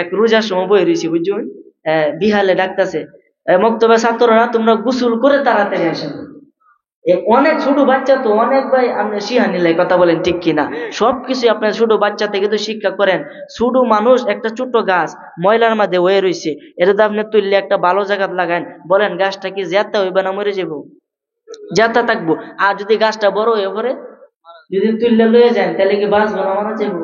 এক রোজার সময় বই রয়েছি বুঝছেন, বিহালে ডাকতেছে মক্তবে ছাত্ররা তোমরা গোসল করে তাড়াতাড়ি আসেন। অনেক ছোট বাচ্চা তো অনেক ভাই আপনি শিহানিলাই কথা বলেন ঠিক কিনা? সবকিছু আপনার ছোট বাচ্চা থেকে তো শিক্ষা করেন। ছোট মানুষ একটা ছোট গাছ ময়লার মধ্যে হয়ে রয়েছে, এটা তো আপনি তুললে একটা ভালো জায়গা লাগান, বলেন গাছটা কি জেতা হইবে না মরে যাবো? জেতা থাকবো। আর যদি গাছটা বড় হয়ে পড়ে, যদি তুললে লয়ে যান তাহলে কি বাঁচবো না মারা যাবো?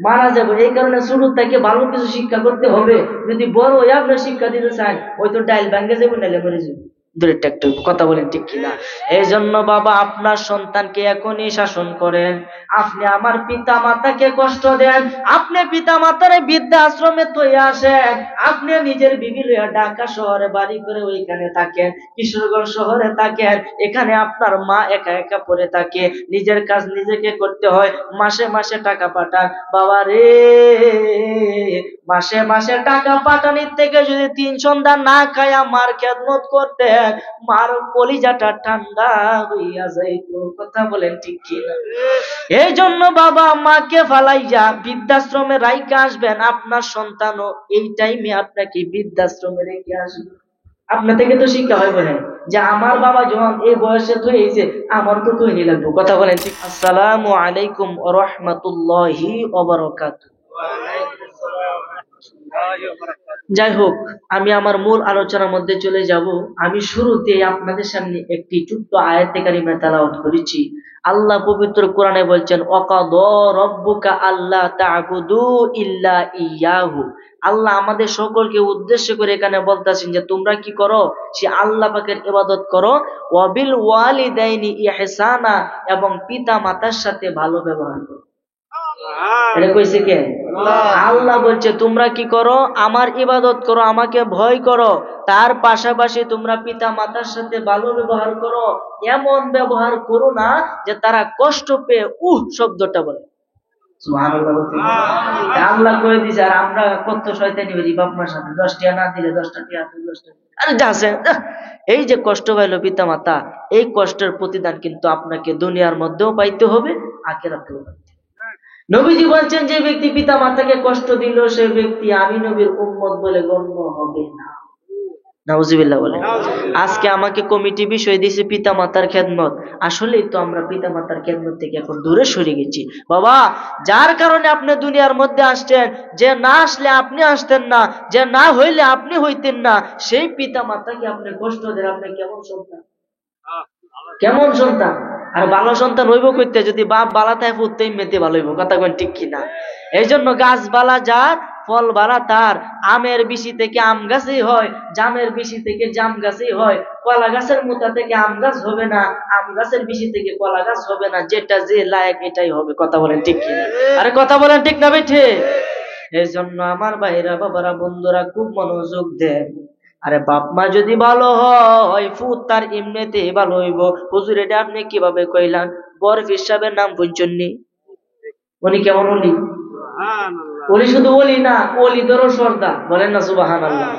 মারা যাবো। এই কারণে শুরু থেকে ভালো কিছু শিক্ষা করতে হবে। যদি বড় হয়ে আপনার শিক্ষা দিতে চান, ওই তো ডাইল ভাঙ্গে যাবো, নাহলে মরে যাবো। দূরেরটা একটু কথা বলেন ঠিক কিনা? এই জন্য বাবা আপনার সন্তানকে এখনই শাসন করেন। আপনি আমার পিতা মাতাকে কষ্ট দেন, আপনি পিতা মাতার বৃদ্ধাশ্রমে তৈরি আসেন, আপনি নিজের বিবি লইয়া ঢাকা শহরে বাড়ি করে ওইখানে থাকেন, কিশোরগঞ্জ শহরে থাকেন, এখানে আপনার মা একা একা পড়ে থাকে, নিজের কাজ নিজেকে করতে হয়, মাসে মাসে টাকা পাঠান। বাবা রে, মাসে মাসে টাকা পাঠানির থেকে যদি 3 সন্ধ্যা না খায়া মার খেদমত করতেন, মার কলিজাটা ঠান্ডা হইয়া যাইত। কথা বলেন ঠিক কিনা? এই জন্য বাবা মাকে ফালাইয়া বৃদ্ধাশ্রমে রাইখা আসবেন, আপনার সন্তানও এই টাইমে আপনাকে বৃদ্ধাশ্রমে রেখে আসবে। আপনার থেকে তো শিক্ষা হয় বলেন যে আমার বাবা যখন এই বয়সে হয়েছে, আমার তো তৈরি লাগবে। কথা বলেন ঠিক? আসসালামু আলাইকুম ওয়া রাহমাতুল্লাহি ওয়া বারাকাতুহু। যাই হোক, আমি আমার মূল আলোচনার মধ্যে চলে যাব। আমি শুরুতে আপনাদের সামনে একটি ছোট্ট আয়াতে কারিমা তেলাওয়াত করেছি। আল্লাহ পবিত্র কোরআনে বলছেন, ওয়াকাদা রাব্বুকা আল্লা তা'বুদু ইল্লা ইয়াহু। আল্লাহ আমাদের সকলকে উদ্দেশ্য করে এখানে বলতেছেন যে তোমরা কি করো? সে আল্লাহ পাকের ইবাদত করো। ওয়াবিল ওয়ালিদাইনি ইহসানা, এবং পিতা মাতার সাথে ভালো ব্যবহার করো। এটা কইছে কে? আল্লাহ বলছে তোমরা কি করো? আমার ইবাদত করো, আমাকে ভয় করো, তার পাশাপাশি তোমরা পিতা মাতার সাথে ভালো ব্যবহার করো। এমন ব্যবহার করো না যে তারা কষ্ট পেয়ে শব্দটা বলে। আল্লাহ কয়ে দিছে, আর আমরা কত শয়তানি করি বাপ মার সাথে, 10 টাকা না দিলে 10টা টাকা, 10টা আরে যাচ্ছে। এই যে কষ্ট পাইলো পিতা মাতা, এই কষ্টের প্রতিদান কিন্তু আপনাকে দুনিয়ার মধ্যেও পাইতে হবে, আখিরাতেও পাইতে হবে। নবীজি বলছেন যে ব্যক্তি পিতা মাতাকে কষ্ট দিল, সে ব্যক্তি আমি নবীর উম্মত বলে গণ্য হবে না। নাউজুবিল্লাহ বলে। আজকে আমাকে কমিটি বিষয় দিয়েছে পিতা মাতার খেদমত। আসলেই তো আমরা পিতা মাতার খেদমত থেকে এখন দূরে সরে গেছি বাবা। যার কারণে আপনি দুনিয়ার মধ্যে আসছেন, যে না আসলে আপনি আসতেন না, যে না হইলে আপনি হইতেন না, সেই পিতা মাতাকে আপনি কষ্ট দেন। আপনি কেমন সন্তান? কেমন সন্তান? আর ভালো সন্তান হইব কইতে, যদি বাপ বালা থাকে পুত্র মেতে ভালো হইব। কথা কন ঠিক কিনা? এই জন্য গাছ বালা যার, ফল বালা তার। আমের বিচি থেকে আম গাছই হয়, জামের বিচি থেকে জাম গাছই হয়। কলা গাছের মোতা থেকে আম গাছ হবে না, আম গাছের বিচি থেকে কলা গাছ হবে না। যেটা যে লায়ক এটাই হবে। কথা বলেন ঠিক কিনা? আরে কথা বলেন ঠিক না বেঠে? এই জন্য আমার ভাইরা, বাবারা, বন্ধুরা খুব মনোযোগ দেন। আরে বাপ মা যদি ভালো হয়, ফুত তার এমনিতে ভালো হইব। হুজুর এটা আপনি কিভাবে কইলাম? বরফির সাহেবের নাম শুনছেননি? উনি কেমন অলি? ওলি শুধু ওলি না, ওলি ধরো সর্দার। বলেন না সুবহানাল্লাহ।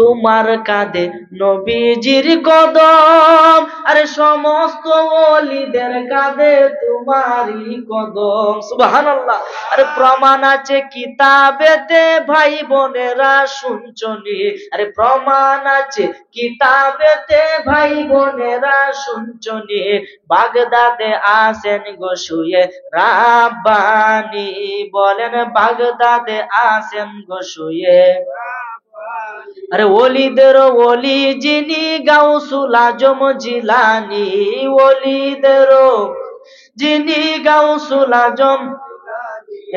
তোমার কাঁধে নবীজির কদম, আরে সমস্ত ওলিদের কাঁধে তোমারই কদম। সুবহানাল্লাহ। আরে প্রমাণ আছে কিতাবেতে, ভাই বোনেরা শুনছনি। আরে প্রমাণ আছে কিতাবেতে, ভাই বোনেরা শুনছনি। বাগদাদে আসেন গো শুয়ে রাব্বানি, বলেন বাগদাদে আসেন গো শুয়ে। আরে ওলিদের ওলি যিনি গাউসুল আজম জিলানি, ওলিদের যিনি গাউসুল আজম,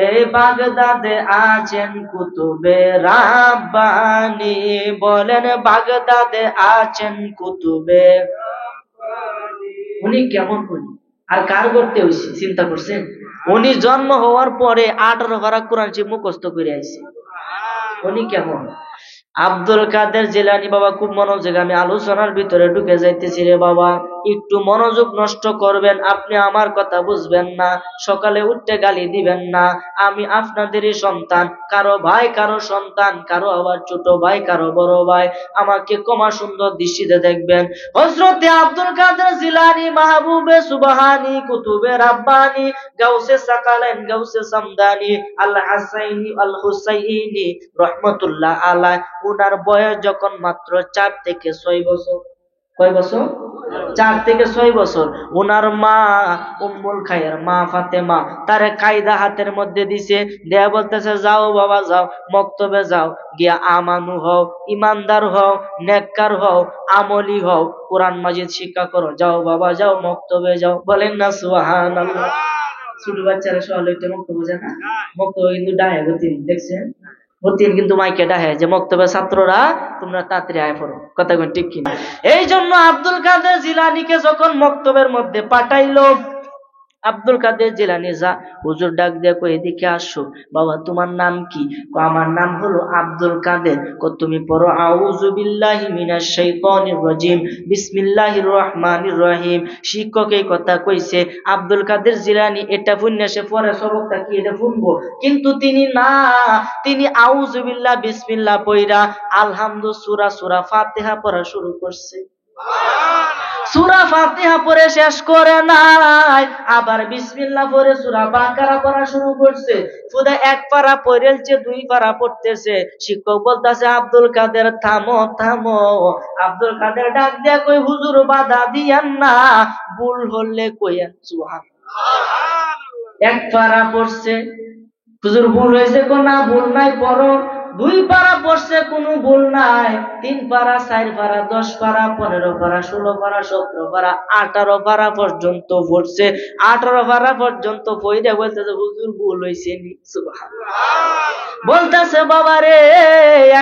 এই বাগদাদে আছেন কুতুবে রাব্বানি, বলেন বাগদাদে আছেন কুতুবে। উনি কেমন উনি? আর কার করতে হয়েছে চিন্তা করছেন? উনি জন্ম হওয়ার পরে 18 পারা কোরআন শরীফ মুখস্থ করে আইছে। উনি কেমন? আব্দুল কাদের জিলানী বাবা, খুব মনোযোগ, আমি আলোচনার ভিতরে ঢুকে যাইতেছি রে বাবা। একটু মনোযোগ নষ্ট করবেন, আপনি আমার কথা বুঝবেন না, সকালে উঠতে গালি দিবেন না। আমি আপনাদেরই সন্তান, কারো ভাই কারো সন্তান, কারো আবার ছোট ভাই কারো বড় ভাই। আমাকে কমা সুন্দর দৃষ্টিতে দেখবেন। হযরতে আব্দুল কাদের জিলানী, মাহবুবে সুবহানী, কুতুবে রাব্বানী, গাউসে সাকালাইন, গাউসে সামদানি, আল হাসাইনি আল হুসাইনি রহমাতুল্লাহ আলাইহি, উনার বয়স যখন মাত্র 4 থেকে 6 বছর। কয় বছর? 4 থেকে 6 বছর। উনার মা উম্মুল খায়ের, মা ফাতেমা, তারে কায়দা হাতের মধ্যে দিছে, দেয়া বলতেছে, যাও বাবা যাও, মক্তবে যাও, গিয়া আমানু হও, ইমানদার হও, নেককার হও, আমলি হও, কোরআন মাজিদ শিক্ষা করো, যাও বাবা যাও, মক্তবে যাও। বলেন না সুবহানাল্লাহ। ছোট বাচ্চারা সকালে হইতে মক্তবে যায় না? মক্তবে কিন্তু ডাহে গতি, দেখছেন? প্রতিদিন কিন্তু মাইকে ডাহে যে মক্তবের ছাত্ররা তোমরা তাড়াতাড়ি আয় পড়ো। কথা কোন ঠিক কিনা? এই জন্য আব্দুল কাদের জিলানীকে যখন মক্তবের মধ্যে পাঠাইলো, আব্দুল কাদের জিলানী যা হুজুর ডাক দিয়ে কই, এদিকে আসো। বাবা তোমার নাম কি? আমার নাম হলো আব্দুল কাদের। তুমি পড়ো আউযু বিল্লাহি মিনাশ শাইতানির রাজিম, বিসমিল্লাহির রহমানির রহিম। শিক্ষক এই কথা কইছে, আব্দুল কাদের জিলানী এটা শুনে সে পরে সবকটা কি এটা শুনবো, কিন্তু তিনি না, তিনি আউযু বিল্লাহ বিসমিল্লাহ পড়া আলহামদু সূরা ফাতিহা পড়া শুরু করছে। সূরা ফাতিহা পড়ে শেষ করে নাই, আবার বিসমিল্লাহ পড়ে সূরা বাকারা পড়া শুরু করছে। খুদা এক পারা পড়েছে, 2 পারা পড়তেছে। শিক্ষক বলতেছে, আব্দুল কাদের থামো থামো। আব্দুল কাদের ডাক দিয়া কই, হুজুর বাধা দিয়েন না, ভুল হলে কইেন সুবহানাল্লাহ। 1 পারা পড়ছে, হুজুর ভুল হয়েছে, কো না ভুল নাই, পড়ো। 2 পারা পড়ছে, কোনো ভুল নাই। 3 পারা, 4 পারা, 10 পারা, 15 পারা, 16 পারা, 17 পারা, 18 পারা পর্যন্ত পড়ছে। 18 পারা পর্যন্ত পড়ে বলতেছে, হুজুর ভুল হয়েছে নি। সুবহানাল্লাহ। বলতেছে, বাবা রে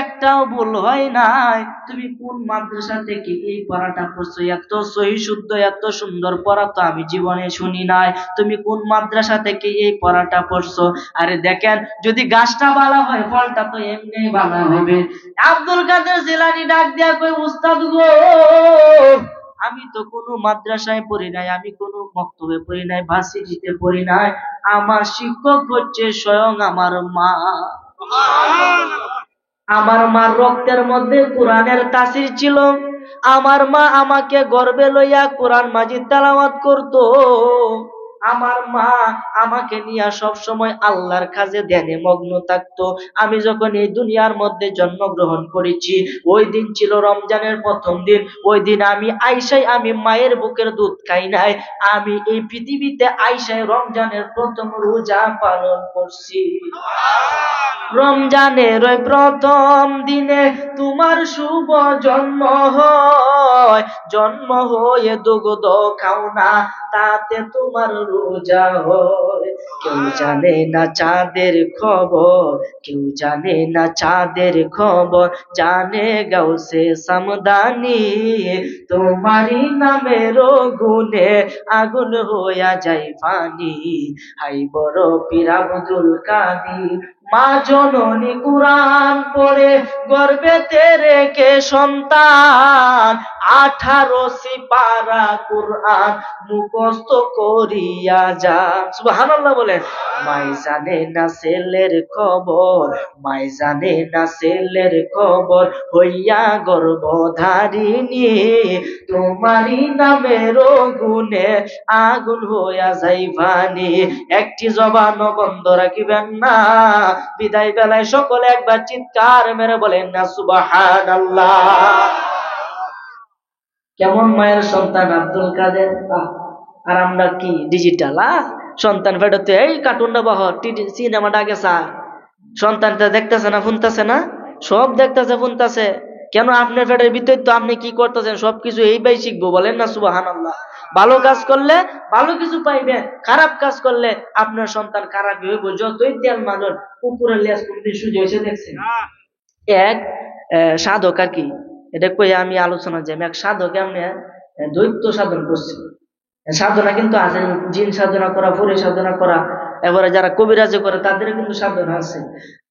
একটাও ভুল হয় নাই। তুমি কোন মাদ্রাসা থেকে এই পড়াটা পড়ছো? এত সহি শুদ্ধ এত সুন্দর পড়া তো আমি জীবনে শুনি নাই। তুমি কোন মাদ্রাসা থেকে এই পড়াটা পড়ছো? আরে দেখেন, যদি গাছটা ভালো হয় ফলটা তো এমনি ভালো হবে। আব্দুল কাদের জিলানী ডাক দিয়া কই, উস্তাদ গো, আমি তো কোনো মাদ্রাসায় পড়ি নাই, আমি কোনো মক্তবে পড়ি নাই, ভার্সিটিতে পড়ি নাই। আমার শিক্ষক হচ্ছে স্বয়ং আমার মা। আমার মার রক্তের মধ্যে কোরআনের তাসির ছিল। আমার মা আমাকে গর্বে লইয়া কোরআন মাজিদ তেলাওয়াত করতো। আমার মা আমাকে নিয়ে সব সময় আল্লাহর কাজে ধ্যানে মগ্ন থাকতো। আমি যখন এই দুনিয়ার মধ্যে জন্মগ্রহণ করেছি, ওই দিন ছিল রমজানের প্রথম দিন। ওই দিন আমি আইসায়, আমি মায়ের বুকের দুধ খাই নাই। আমি এই পৃথিবীতে আইসায় রমজানের প্রথম রোজা পালন করছি। রমজানের ওই প্রথম দিনে তোমার শুভ জন্ম হয়, জন্ম হয়ে দুগ্ধ খাও না, তাতে তোমার রোজা হয়। কেউ জানে না চাঁদের খবর, কেউ জানে না চাঁদের খবর, জানে গাউসে সামদানি। তোমারই নামের গুণে আগুন হইয়া যায় পানি। হাই বড় পীর আব্দুল কাদের, মা জননী কুরআন পড়ে গর্ভেতে রেখে সন্তান 18 সিপারা কুরআন মুখস্থ করিয়া যান। সুবহানাল্লাহ বলেন। মাই জানে না ছেলের খবর, মাই জানে না ছেলের খবর, হইয়া গর্ভধারিণী। তোমারই নামের গুণে আগুন হইয়া যাই পানি। একটি জবান বন্ধ রাখিবেন না। বিদায় বেলায় সকলে একবার চিৎকার মেরে বলেন না সুবহানাল্লাহ। কেমন মায়ের সন্তান আব্দুল কাদের। আর আমরা কি ডিজিটাল? সন্তান ফেরত এই কার্টুনটা বহর, সিনেমাটা গেছা, সন্তানটা দেখতেছে না, শুনতেছে না, সব দেখতেছে শুনতেছে। কেন? আপনার ফেটের ভিতরে তো আপনি কি করতেছেন সবকিছু এইভাবে শিখবো। বলেন না সুবহানাল্লাহ। ভালো কাজ করলে ভালো কিছু পাইবেন, খারাপ কাজ করলে আপনার সন্তান খারাপ হইব। যতই তেল মাজন কুকুরের লেজ কোনদিন সুজি হয়েছে দেখছেন? এক সাধক আর কি, এটা কই আমি আলোচনা যাই। এক সাধক এমনি দৈত্য সাধন করছে। সাধনা কিন্তু আছে, জিন সাধনা করা, পরি সাধনা করা, এবারে যারা কবিরাজ করে তাদের কিন্তু সাধনা আছে।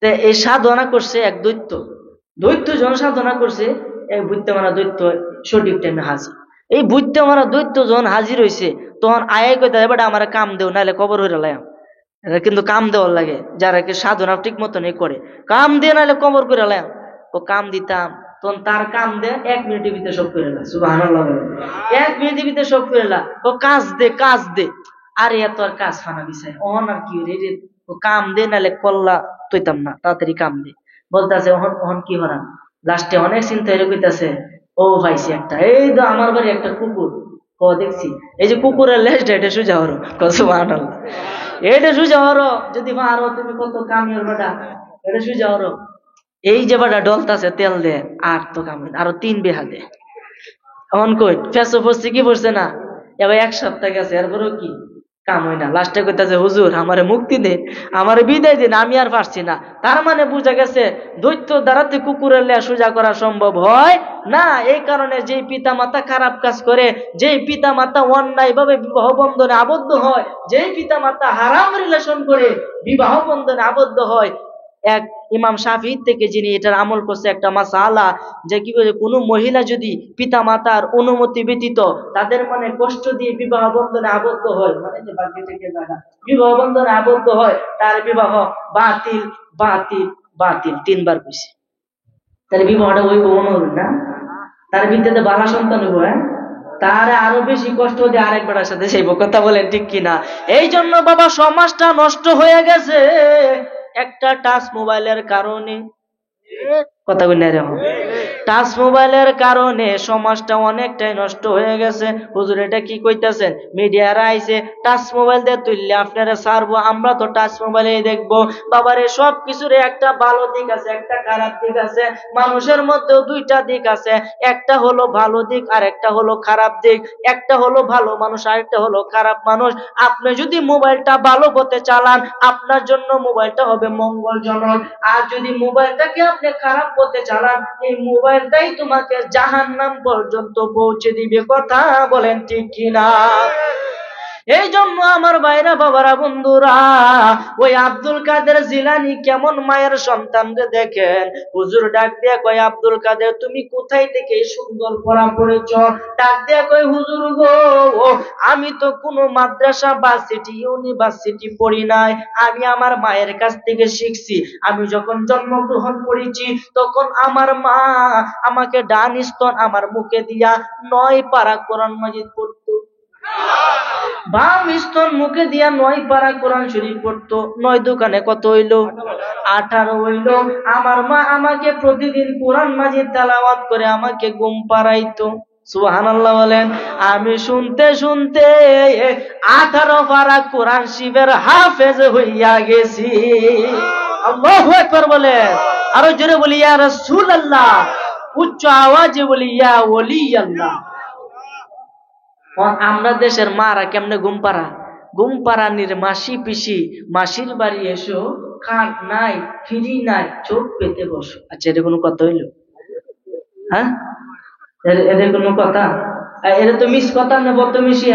তো এই সাধনা করছে এক দৈত্য। দৈত্য যখন সাধনা করছে, এক বুঝতে মারা দৈত্য সঠিক টাইমে হাজির। এই বুঝতে আমার দৈত্য যখন হাজির হয়েছে তখন আয় কইতে এবার আমার কাম দেও নাহলে কবর হইরা লাইম। এরা কিন্তু কাম দেওয়ার লাগে, যারা কি সাধনা ঠিক মতন করে কাম দিয়ে নাহলে কবর করে লাইম। ও কাম দিতাম তখন তার কাম দে 1 মিনিটের ভিতরে সব করে না। সুবহানাল্লাহ, 1 মিনিটের ভিতরে সব করে না। ও কাজ দে কাজ দে, আরে এত আর কাজ ফানা বিষয় অহন আর কি রে, ও কাম দে নাহলে কল্লা তৈতাম না, তাড়াতাড়ি কাম দে। বলতেছে অহন অহন কি হরাম, লাস্টে অনেক চিন্তা হয়ে কইতাছে ও ভাইছি একটা, এই তো আমার বাড়ি একটা কুকুর, ক দেখছি এই যে কুকুরের লেজটা এটা সুজা হরো, সুবহানাল্লাহ, এটা সুজা হরো যদি মারো তুমি কত কামিয়ার বেটা, এটা সুজা হরো। এই যে বেটা ডলতাছে তেল দে, আর তো কাম আরো 3 বিঘা দে। এমন কই ফেসো পড়ছে কি পড়ছে না, এবার 1 সপ্তাহ গেছে এরপরেও কি কাম হয় না। লাস্টে কইতাছে হুজুর আমারে মুক্তি দে, আমারে বিদায় দিন, আমি আর পারছি না। তার মানে বুঝা গেছে দৈত্য দ্বারাতে কুকুরের লেয়া সোজা করা সম্ভব হয় না। এই কারণে যেই পিতা মাতা খারাপ কাজ করে, যেই পিতা মাতা অন্যায় ভাবে বিবাহ বন্ধনে আবদ্ধ হয়, যেই পিতা মাতা হারাম রিলেশন করে বিবাহ বন্ধনে আবদ্ধ হয়, এক ইমাম শাফি থেকে যিনি এটার আমল করছে একটা মাসালা, যে কি বলে কোনো মহিলা যদি পিতা মাতার অনুমতি ব্যতীত তাদের মনে কষ্ট দিয়ে বিবাহ বন্ধনে আবদ্ধ হয়, মানে যে বাকি থেকে জায়গা বিবাহ বন্ধনে আবদ্ধ হয়, তার বিবাহ বাতিল বাতিল বাতিল 3 বার কইছে। তাহলে বিবাহটা ওই অনুরোধ না, তার ভিত্তিতে বালা সন্তান হইব, হ্যাঁ তার আরো বেশি কষ্ট দিয়ে আরেক বেটার সাথে সেই কথা বলেন ঠিক কিনা। এই জন্য বাবা সমাজটা নষ্ট হয়ে গেছে একটা টাচ মোবাইলের কারণে। কথা বলি না রে, টাচ মোবাইলের কারণে সমাজটা অনেকটাই নষ্ট হয়ে গেছে। হুজুর এটা কি কইতাছেন, মিডিয়ারা আইছে টাচ মোবাইল দিয়ে তুললে আপনারা ছাড়বো, আমরা তো টাচ মোবাইলেই দেখবো। বাবারে সব কিছুর একটা ভালো দিক আছে, একটা খারাপ দিক আছে। মানুষের মধ্যেও 2টা দিক আছে, একটা হলো ভালো দিক আর একটা হলো খারাপ দিক। একটা হলো ভালো মানুষ আর একটা হলো খারাপ মানুষ। আপনি যদি মোবাইলটা ভালো পথে চালান আপনার জন্য মোবাইলটা হবে মঙ্গলজনক, আর যদি মোবাইলটাকে আপনি খারাপ পথে চালান এই মোবাইলটাই তোমাকে জাহান্নাম পর্যন্ত পৌঁছে দিবে। কথা বলেন ঠিক কিনা। এই জন্য আমার ভাইরা বাবারা বন্ধুরা, ওই আব্দুল কাদের জিলানী কেমন মায়ের সন্তান রে দেখেন। হুজুর ডাক দিয়া কয় আব্দুল কাদের তুমি কোথায় থেকে সুন্দর পড়া পড়েছ? ডাক দিয়া কয় হুজুর গো আমি তো কোনো মাদ্রাসা ভার্সিটি ইউনিভার্সিটি পড়ি নাই, আমি আমার মায়ের কাছ থেকে শিখছি। আমি যখন জন্মগ্রহণ করেছি তখন আমার মা আমাকে ডান স্তন আমার মুখে দিয়া 9 পারা কোরআন মাজিদ পড়তো, বাম স্তন মুখে দিয়া 9 পারা কোরআন শরীফ পড়তো। 9 দোকানে কত হইলো? 18 হইলো। আমার মা আমাকে প্রতিদিন কোরআন মাজিদ তেলাওয়াত করে আমাকে ঘুম পাড়াইতো। সুবহানাল্লাহ বলেন। আমি শুনতে শুনতে 18 পারা কোরআন শরীফের হাফেজ হইয়া গেছি। আল্লাহু আকবার বলেন। আরো জোরে বলি ইয়া রাসূলুল্লাহ, উচ্চ আওয়াজে বলি ইয়া ওলি আল্লাহ। আমরা দেশের মারা কেমনে ঘুম পাড়া, ঘুম পাড়ানির মাসি পিসি মাসির বাড়ি এসো, খাট নাই ফ্রি নাই চোখ পেতে বসো। আচ্ছা এটা কোনো কথা হইলো? হ্যাঁ এদের কোনো কথা? এটা তো মিস কথা না, বর্তমিশি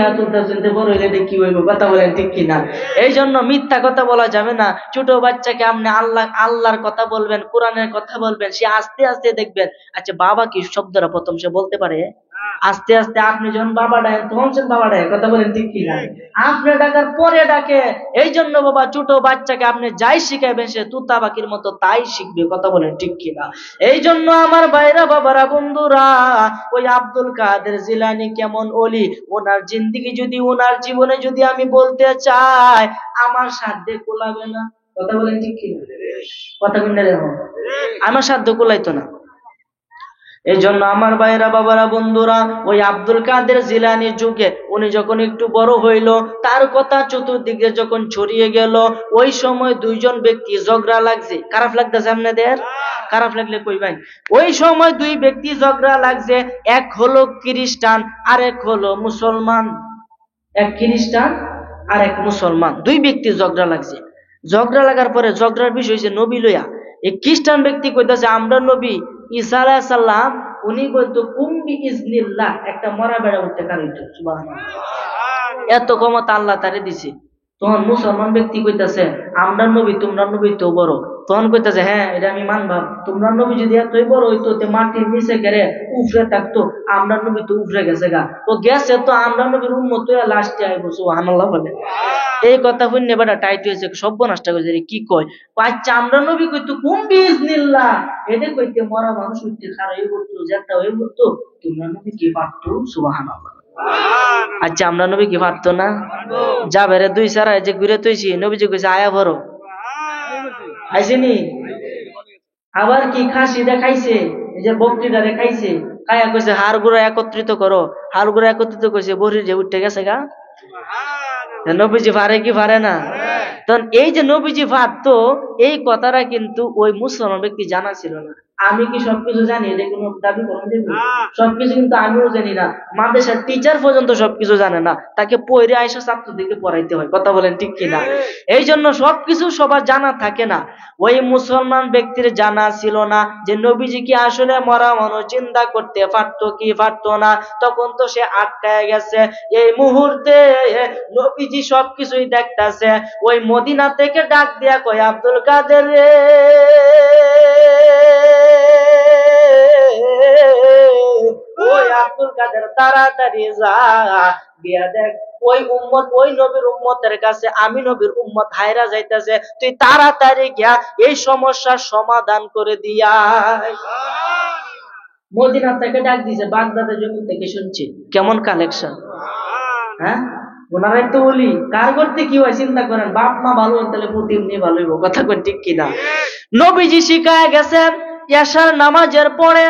শুনতে বড় হইলে এটা কি হইব? কথা বলেন ঠিক কিনা। এই জন্য মিথ্যা কথা বলা যাবে না। ছোট বাচ্চাকে আপনি আল্লাহর কথা বলবেন, কোরআনের কথা বলবেন, সে আস্তে আস্তে দেখবেন আচ্ছা বাবা কি শব্দটা প্রথম সে বলতে পারে। আস্তে আস্তে আপনি যখন বাবা ডাকেন তখন সে বাবা ডাকে। কথা বলেন ঠিক কিনা। আপনি ডাকার পরে ডাকে। এই জন্য বাবা ছোট বাচ্চাকে আপনি যাই শিখাইবেন সে তুতা পাখির মতো তাই শিখবে। কথা বলেন ঠিক কিনা। এই জন্য আমার ভাইরা বাবারা বন্ধুরা, ওই আব্দুল কাদের জিলানী কেমন ওলি, ওনার জিন্দেগি যদি ওনার জীবনে যদি আমি বলতে চাই আমার সাধ্যে কোলাবে না। কথা বলেন ঠিক কিনা। কথা কিনা আমার সাধ্য কোলাইতো না। এই জন্য আমার ভাইরা বাবারা বন্ধুরা, ওই আব্দুল কাদের জিলানীর যুগে উনি যখন একটু বড় হইল, তার কথা চতুর্দিকে যখন ছড়িয়ে গেল, ওই সময় 2 জন ব্যক্তি ঝগড়া লাগছে। খারাপ লাগতেছে আপনাদের? খারাপ লাগলে কইবেন। ওই সময় 2 ব্যক্তি ঝগড়া লাগছে, এক হলো খ্রিস্টান আর এক হলো মুসলমান। এক খ্রিস্টান আর এক মুসলমান, 2 ব্যক্তি ঝগড়া লাগছে। ঝগড়া লাগার পরে ঝগড়ার বিষয় হচ্ছে নবী লইয়া। এই খ্রিস্টান ব্যক্তি কইতাছে আমরা নবী ঈসা আলাইহিস সালাম, উনি বলতো কুম্বি ইজনিল্লাহ, একটা মরা বেড়া উঠতে কারিতো। সুবহানাল্লাহ, এত ক্ষমতা আল্লাহ তারে দিছে। তখন মুসলমান ব্যক্তি কইতাছে আমরা নবী তোমরা নবী তো বড়, তখন কইতেছে হ্যাঁ এটা আমি মানবাম, তোমরা নবী যদি এতই বড় হইতো মাটির নিচে গেলে উফরে থাকতো, আমরা নবী তো উফরে গেছে গা, তো গেছে তো আমরা নবীর উম্মত লাস্টে আইবো, সুবহানাল্লাহ বলে। এই কথা শুনে বেটা টাইট হয়েছে, সর্বনাশটা করেছে, কি কয়, আচ্ছা আমরা নবী কইতো কুম বিইজনিল্লাহ, এটা কইতে মরা মানুষ উঠতে খারাপ হয়ে পড়তো, যেটা হয়ে পড়তো, তোমরা নবী কি পারতো? সুবহানাল্লাহ। আচ্ছা আমরা নবী কি পারতো না? যা বেড়ে দুই সারা যে ঘুরে তৈছি, নবীজি কইছে আয়া ভরো, আইসেনি? আবার কি খাসি দেখাইছে, এই যে বকরিটা দেখাইছে, কায়া কইছে হাড় গুঁড়ো একত্রিত করো, হাড় গুঁড়ো একত্রিত কইছে, বড়ি যে উঠে গেছে গা। নবীজি পারে কি পারে না? তখন এই যে নবীজি পারতো, এই কথাটা কিন্তু ওই মুসলমান ব্যক্তি জানা ছিল না। আমি কি সবকিছু জানি এটা কোনো দাবি করেন দেব? সবকিছু কিন্তু আমিও জানি না, মাদ্রাসার টিচার পর্যন্ত সবকিছু জানে না, তাকে পড়ে আইসা ছাত্রদেরকে পড়াইতে হয়, কথা বলেন ঠিক কিনা? এই জন্য সবকিছু সবার জানা থাকে না। ওই মুসলমান ব্যক্তির জানা ছিল না যে নবীজি কি আসলে মরা মানুষ চিন্তা করতে পারতো কি পারতো না, তখন তো সে আটকায় গেছে। এই মুহূর্তে নবীজি সবকিছুই দেখতাছে, ওই মদিনা থেকে ডাক দিয়া কয় আব্দুল কাদের রে, ওই আব্দুল কাদের তাড়াতাড়ি যা গিয়া দেখ ওই উম্মত, ওই নবীর উম্মতের কাছে আমি নবীর উম্মত হায়রা যাইতেছে, তুই তাড়াতাড়ি গিয়া এই সমস্যার সমাধান করে দিয়া। মদিনা থেকে ডাক দিছে, বাগদাদের জমি থেকে শুনছি, কেমন কালেকশন, হ্যাঁ? ওনারাই তো বলি কার করতে কি হয় চিন্তা করেন, বাপ মা ভালো তাহলে প্রতি এমনি ভালো হইব, কথা কই ঠিক কিনা? নবীজি শিখায় গেছেন এশার নামাজের পরে,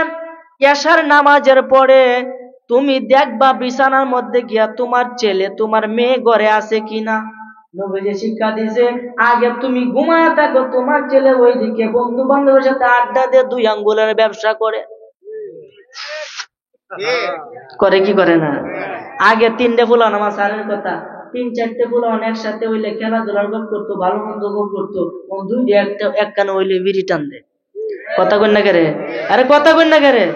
এশার নামাজের পরে তুমি দেখবা বিছানার মধ্যে গিয়া তোমার ছেলে তোমার মেয়ে ঘরে আছে কিনা। নবীজি শিক্ষা দিছে আগে তুমি ঘুমায় থাকো, তোমার ছেলে ওইদিকে বন্ধু বান্ধবের সাথে আড্ডা দিয়ে 2 আঙ্গুলের ব্যবসা করে, করে কি করে না? আগে 3টে ফুলান আমার স্যারের কথা, 3-4টে ফুলান একসাথে হইলে খেলাধুলার গপ করতো, ভালো মন্দ গপ করতো, 2 এক কানে হইলে বিড়ি টান দেয়, কথা কই না কেরে? আরে কথা কই না কেরে?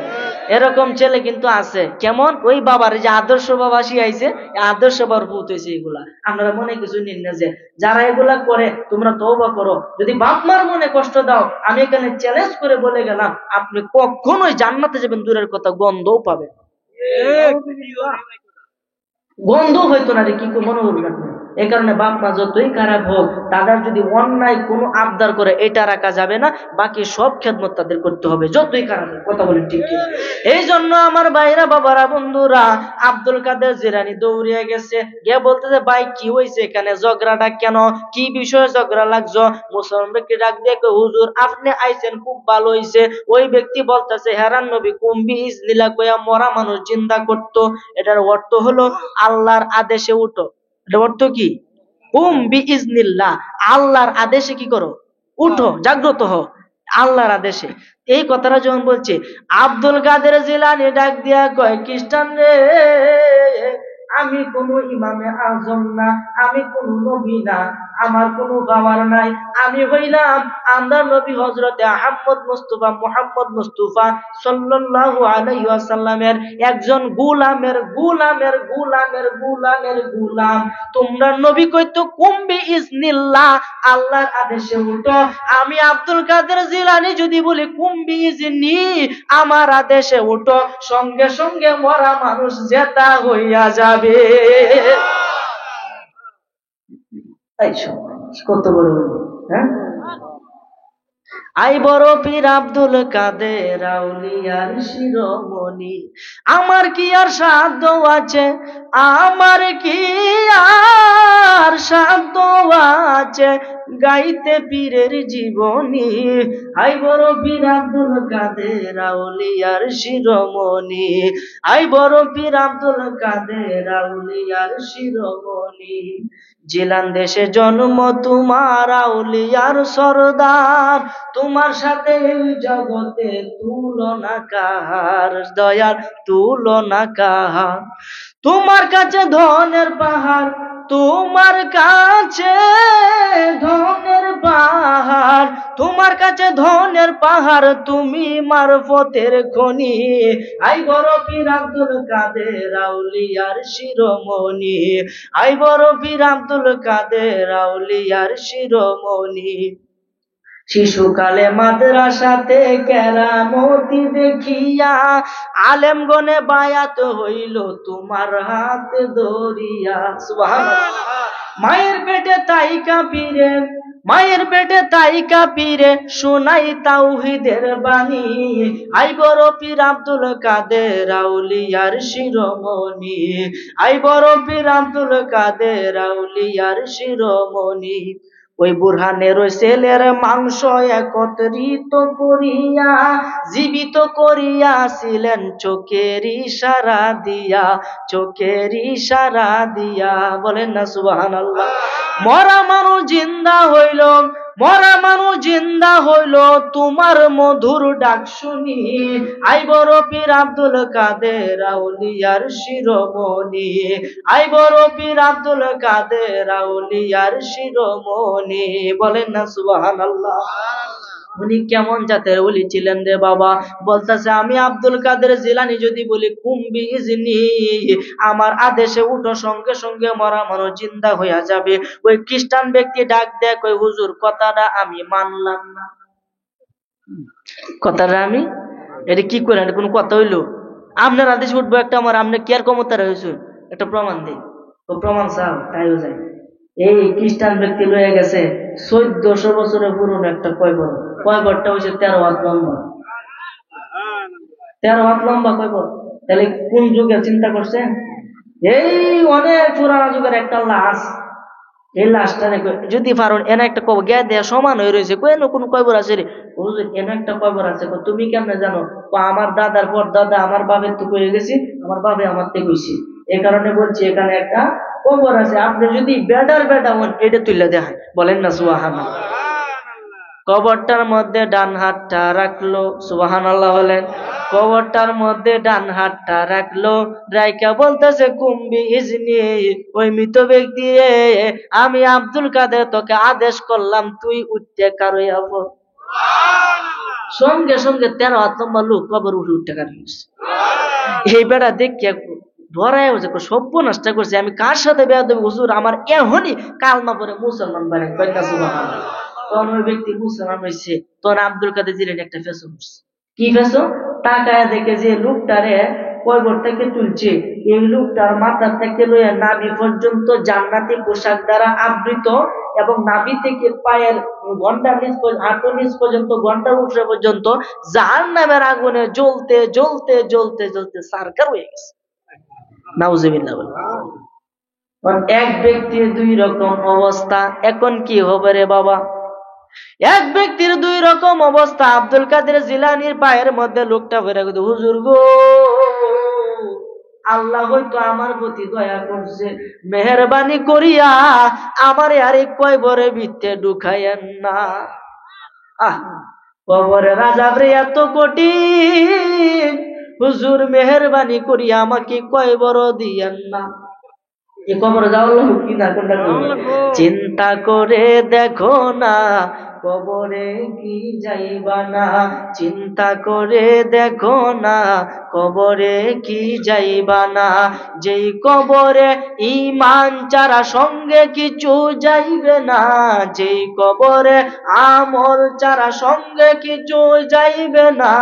এরকম ছেলে কিন্তু আছে। কেমন? ওই বাবার যে আদর্শ বাবা শিখাইছে, আদর্শ বাবার ভূত হয়েছে এগুলা। আপনারা মনে কিছু নিন না, যে যারা এগুলা করে তোমরা তওবা করো। যদি বাপ মার মনে কষ্ট দাও, আমি এখানে চ্যালেঞ্জ করে বলে গেলাম, আপনি কখনোই জান্নাতে যাবেন দূরের কথা, গন্ধও পাবেন, গন্ধ হইতো না রে, কি মনে করবেন আপনি? এই কারণে বাপ মা যতই খারাপ হোক, তাদের যদি অন্যায় কোনো আবদার করে এটা রাখা যাবে না, বাকি সব খেদমত তাদের করতে হবে, যতই খারাপ হোক, কথা বলেন ঠিক কি? এই জন্য আমার ভাইরা বাবারা বন্ধুরা, আব্দুল কাদের জিলানী দৌড়িয়ে গেছে, গিয়ে বলতেছে ভাই কি হয়েছে এখানে, ঝগড়াটা কেন, কি বিষয়ে ঝগড়া লাগছো? মুসলমান ব্যক্তি ডাক দিয়ে হুজুর আপনি আইছেন খুব ভালো হয়েছে। ওই ব্যক্তি বলতেছে হেরান নবী কুম্বি ইজনিল্লাহ কইয়া মরা মানুষ জিন্দা করতো, এটার অর্থ হলো আল্লাহর আদেশে উঠো। এটার অর্থ কি? কুম বিইজনিল্লাহ, আল্লাহর আদেশে কি করো? উঠো, জাগ্রত হও আল্লাহর আদেশে। এই কথাটা যখন বলছে, আব্দুল কাদের জিলানী ডাক দিয়া কয় খ্রিস্টান রে, আমি কোন ইমামে আজম না, আমি কোন নবী না, আমার কোন পাওয়ার নাই, আমি হইলাম আমরা নবী হযরতে আহমদ মুস্তাফা মুহাম্মদ মুস্তাফা সাল্লাল্লাহু আলাইহি ওয়াসাল্লামের একজন গোলামের গোলামের গোলামের গোলামের গোলাম। তোমরা নবী কইতো কুম্বি ইজনিল্লাহ, আল্লাহর আদেশে উঠো। আমি আব্দুল কাদের জিলানী যদি বলি কুম্বি ইজনি, আমার আদেশে উঠো, সঙ্গে সঙ্গে মরা মানুষ জেতা হইয়া যাবে। কত বড়, হ্যাঁ? আই বড় পীর আব্দুল কাদের আউলিয়ার শিরোমণি, আমার কি আর সাধ্য আছে, আমার কি আর সাধ্য আছে গাইতে পীরের জীবনী। আই বড় পীর আব্দুল কাদের আউলিয়ার শিরোমণি, আই বড় পীর আব্দুল কাদের আউলিয়ার শিরোমণি। জিলান দেশে জন্ম তোমার আউলিয়ার সরদার, তোমার সাথে এই জগতে তুলনা কাহার, দয়ার তুলনা কাহার। তোমার কাছে ধনের পাহাড়, তোমার কাছে ধনের পাহাড়, তোমার কাছে ধনের পাহাড়, তুমি মারফতের খনি। আই বড় পীর আব্দুল কাদের আউলিয়ার শিরোমণি, আই বড় পীর আব্দুল কাদের আউলিয়ার শিরোমণি। শিশুকালে মাদ্রাসাতে কেরামতি দেখিয়া আলেমগণে বায়াত হইল তোমার হাতে ধরিয়া। সুবহানাল্লাহ। মায়ের পেটে তাই কাপিরে শোনাই তাওহীদের বাণী, আই বড় পীর আব্দুল কাদের আউলিয়ার শিরোমণি, আই বড় পীর আব্দুল কাদের আউলিয়ার শিরোমণি। ওই বুরহানের ওই ছেলের মাংস একত্রিত করিয়া জীবিত করিয়াছিলেন চোখের ইশারা দিয়া, চোখের ইশারা দিয়া। বলেন না সুবহানাল্লাহ। মরা মানুষ জিন্দা হইল, মরা মানুষ জিন্দা হইল তোমার মধুর ডাক শুনি, আই বড় পীর আব্দুল কাদের আউলিয়ার শিরোমণি, আই বড় পীর আব্দুল কাদের আউলিয়ার শিরোমণি। বলেন না সুবহানাল্লাহ। উনি কেমন জাতের ওলি ছিলেন রে বাবা? বলতেছে আমি আব্দুল কাদের জিলানী যদি বলি কুম্বি ইজনি, আমার আদেশে উঠো, সঙ্গে সঙ্গে মরা মানুষ জিন্দা হইয়া যাবে। ওই খ্রিস্টান ব্যক্তি ডাক দেখ, ওই হুজুর কথাটা আমি মানলাম না। কথাটা আমি এটা কি করে, কোন কথা হইলো? আপনার আদেশে উঠবো একটা, আমার আপনি কি আর ক্ষমতা রয়েছে? একটা প্রমাণ দিই। ও প্রমাণ চাও তাইও যায়। এই খ্রিস্টান ব্যক্তি লয়ে গেছে 1400 বছরের পুরনো একটা কয়বর। কয়বরটা হচ্ছে 13 হাত লম্বা। 13 হাত লম্বা কয়বর। তাহলে কোন যুগে চিন্তা করছেন? এই অনেক পুরানা যুগের একটা লাশ। এই লাশটা যদি পারুন এনে একটা কবর গ্যা দেয়া সমান হয়ে রয়েছে, কেন কোন কয়বর আছে রে? এনে একটা কয়বর আছে। তুমি কেমনে জানো? আমার দাদার পর দাদা আমার বাপের তো করে গেছি, আমার বাবে আমার থেকে কইছি, এই কারণে বলছি এখানে একটা কবর আছে। আপনি যদি বেডার বেডা হন এটা তুলে দেখায়। বলেন না সুবহানাল্লাহ। কবরটার মধ্যে ডান হাতটা রাখলো, সুবহানাল্লাহ বলেন। কবরটার মধ্যে ডান হাতটা রাখলো, রাইকা বলতেছে কুম্বি ইজনি, ওই মৃত ব্যক্তি রে, আমি আব্দুল কাদের তোকে আদেশ করলাম তুই উঠতে কারইয়া পড়। সঙ্গে সঙ্গে 13 হাত লম্বা লোক কবর উঠতে কারণ। এই বেড়া দেখে ধরাই হচ্ছে সর্বনাশটা করছে। আমি কার সাথে বেয়াদবি হুজুর, আমার এখনই কালমা পরে মুসলমান বানাই। সুবহানাল্লাহ। তখন ওই ব্যক্তি মুসলমান হয়েছে। তখন আব্দুল কাদের জিলানী একটা ফেসন করছে। কি ফেসন? তাকায় দেখে যে লোকটারে কয়বর থেকে তুলছে, এই লোকটার মাথা থেকে লইয়া নাভি পর্যন্ত জান্নাতি পোশাক দ্বারা আবৃত, এবং নাভি থেকে পায়ের ঘন্টার নিচ হাঁটুর নিচ পর্যন্ত, ঘন্টার উপরে পর্যন্ত জাহান্নামের আগুনে জ্বলতে জ্বলতে জ্বলতে জ্বলতে সারকার হয়ে গেছে। নাউজুবিল্লাহ। এক ব্যক্তির দুই রকম অবস্থা। এখন কি হবে রে বাবা? এক ব্যক্তির দুই রকম অবস্থা। আব্দুল কাদের জিলানীর পায়ের মধ্যে লোকটা ভরে গেছে, হুজুর গো, আল্লাহ হয়তো আমার প্রতি দয়া করছে, মেহেরবানি করিয়া আমার আর কয়বরে ভিতরে ঢুকাইয়েন না। কবরের আযাব রে এত কঠিন, হুজুর মেহেরবানি করিয়া আমাকে কয়বর দিয়েন না। এই কবরে যাওয়ার লোক কি না কোনটা? চিন্তা করে দেখো না কবরে কি যাইবা না, চিন্তা করে দেখো না কবরে কি যাইবা না। যেই কবরে ঈমান ছাড়া সঙ্গে কিছু যাইবে না, যেই কবরে আমল ছাড়া সঙ্গে কিছু যাইবে না।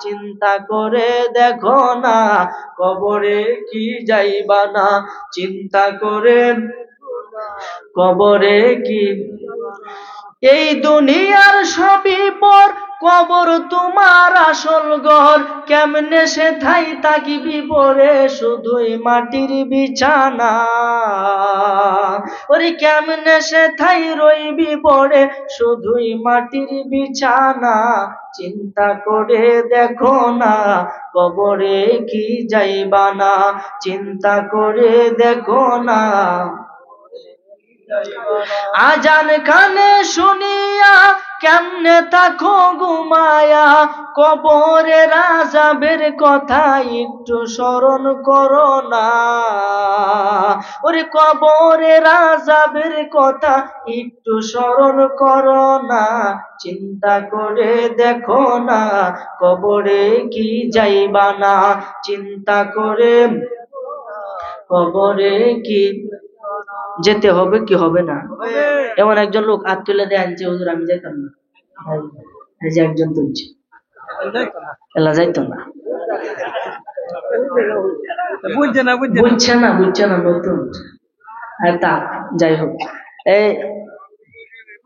চিন্তা করে দেখো না কবরে কি যাইবা না, চিন্তা করে কবরে কি। এই দুনিয়ার সবই পর, কবর তোমার আসল ঘর। কেমনে সে ঠাই থাকিবি পরে শুধুই মাটির বিছানা, ওরে কেমনে সে ঠাই রইবি পরে শুধুই মাটির বিছানা। চিন্তা করে দেখো না কবরে কি যাইবা না, চিন্তা করে দেখো না। আজান কানে শুনিয়া কেমনে তাকো ঘুমায়া, কবরের আযাবের কথা একটু স্মরণ করো না। ওরে কবরের আযাবের কথা একটু স্মরণ করো না, চিন্তা করে দেখো না কবরে কি যাইবা না, চিন্তা করে কবরে কি যেতে হবে কি হবে না। এমন একজন লোক হাত তুলে দিয়ে আনছে, হুজুর আমি যেতাম না। এই যে একজন তুলছে, এলা যাইতো না, বুঝছে না নতুন। তা যাই হোক, এই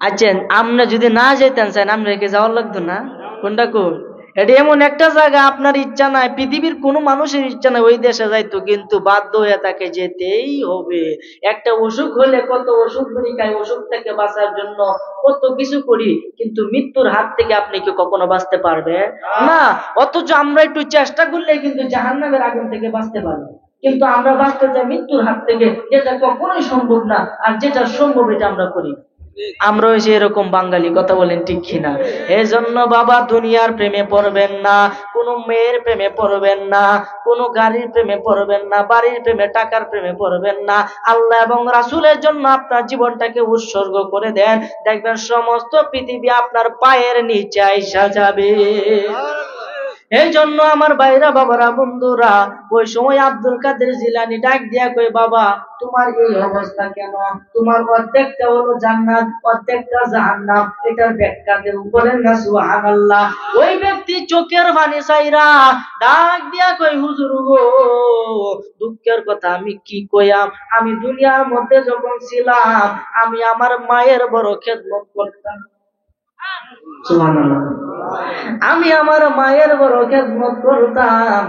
আচ্ছা আপনি যদি না যেতেন চান আপনি রেখে যাওয়ার লাগতো না? কোনটা কোন? এটা এমন একটা জায়গা আপনার ইচ্ছা নাই, পৃথিবীর কোনো মানুষের ইচ্ছা নাই ওই দেশে যাইতো, কিন্তু বাধ্য হয়ে তাকে যেতেই হবে। একটা অসুখ হলে কত ওষুধ খাই, অসুখ থেকে বাঁচার জন্য কত কিছু করি, কিন্তু মৃত্যুর হাত থেকে আপনি কি কখনো বাঁচতে পারবে না। অথচ আমরা একটু চেষ্টা করলে কিন্তু জাহান্নামের আগুন থেকে বাঁচতে পারবো, কিন্তু আমরা বাঁচতে চাই মৃত্যুর হাত থেকে, যেটা কখনোই সম্ভব না। আর যেটা সম্ভব এটা আমরা করি। আমরা ওই যে এরকম বাঙালি, কথা বলেন ঠিক কিনা? এই জন্য বাবা দুনিয়ার প্রেমে পড়বেন না, কোনো মেয়ের প্রেমে পড়বেন না, কোনো গাড়ির প্রেমে পড়বেন না, বাড়ির প্রেমে টাকার প্রেমে পড়বেন না। আল্লাহ এবং রাসূলের জন্য আপনার জীবনটাকে উৎসর্গ করে দেন, দেখবেন সমস্ত পৃথিবী আপনার পায়ের নিচে আইসা যাবে। এই জন্য আমার ভাইরা, বাবারা, বন্ধুরা, ওই সময় আব্দুল কাদের জিলানী ডাক দিয়া কই, বাবা তোমার এই অবস্থা কেন? তোমার অর্ধেকটা হলো জান্নাত, অর্ধেকটা জাহান্নাম, এটার ব্যাখ্যা দেন। বলেন না সুবহানাল্লাহ। ওই ব্যক্তি চোখের পানি ছাইরা ডাক দিয়া কই, হুজুর গো, দুঃখের কথা আমি কি কইয়াম, আমি দুনিয়ার মধ্যে যখন ছিলাম আমি আমার মায়ের বড় খেদমত করতাম। সুবহানাল্লাহ। আমি আমার মায়ের বড় খেদমত করতাম।